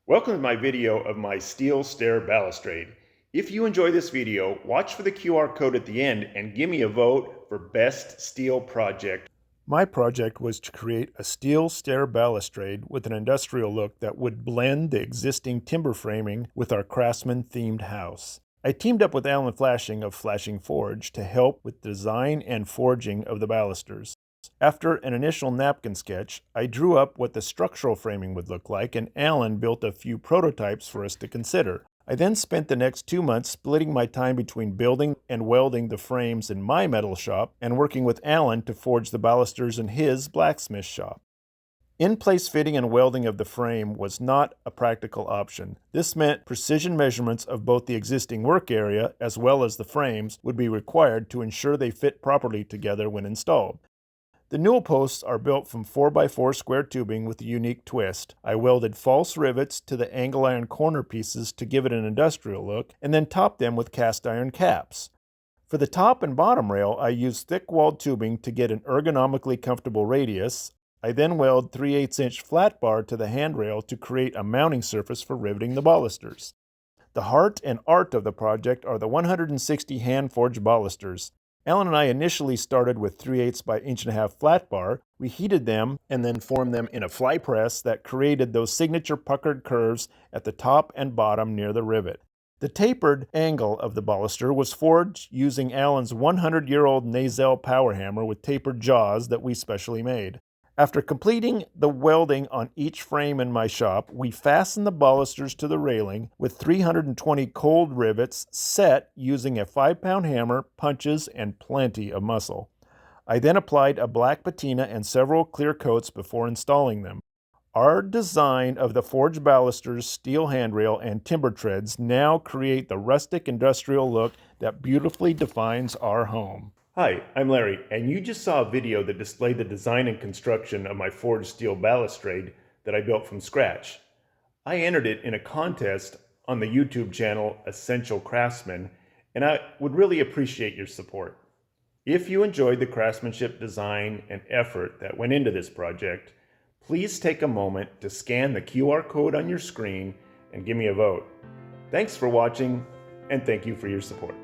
Welcome to my video of my steel stair balustrade. If you enjoy this video, watch for the QR code at the end and give me a vote for Best Steel Project. My project was to create a steel stair balustrade with an industrial look that would blend the existing timber framing with our Craftsman-themed house. I teamed up with Alan Flashing of Flashing Forge to help with design and forging of the balusters. After an initial napkin sketch, I drew up what the structural framing would look like, and Alan built a few prototypes for us to consider. I then spent the next 2 months splitting my time between building and welding the frames in my metal shop and working with Alan to forge the balusters in his blacksmith shop. In-place fitting and welding of the frame was not a practical option. This meant precision measurements of both the existing work area as well as the frames would be required to ensure they fit properly together when installed. The newel posts are built from 4x4 square tubing with a unique twist. I welded false rivets to the angle iron corner pieces to give it an industrial look, and then topped them with cast iron caps. For the top and bottom rail, I used thick-walled tubing to get an ergonomically comfortable radius. I then welded 3/8-inch flat bar to the handrail to create a mounting surface for riveting the balusters. The heart and art of the project are the 160 hand-forged balusters. Alan and I initially started with 3/8 by 1.5 flat bar. We heated them and then formed them in a fly press that created those signature puckered curves at the top and bottom near the rivet. The tapered angle of the baluster was forged using Alan's 100-year-old Nazel power hammer with tapered jaws that we specially made. After completing the welding on each frame in my shop, we fastened the balusters to the railing with 320 cold rivets set using a 5-pound hammer, punches, and plenty of muscle. I then applied a black patina and several clear coats before installing them. Our design of the forged balusters, steel handrail, and timber treads now create the rustic industrial look that beautifully defines our home. Hi, I'm Larry, and you just saw a video that displayed the design and construction of my forged steel balustrade that I built from scratch. I entered it in a contest on the YouTube channel Essential Craftsman, and I would really appreciate your support. If you enjoyed the craftsmanship, design, and effort that went into this project, please take a moment to scan the QR code on your screen and give me a vote. Thanks for watching, and thank you for your support.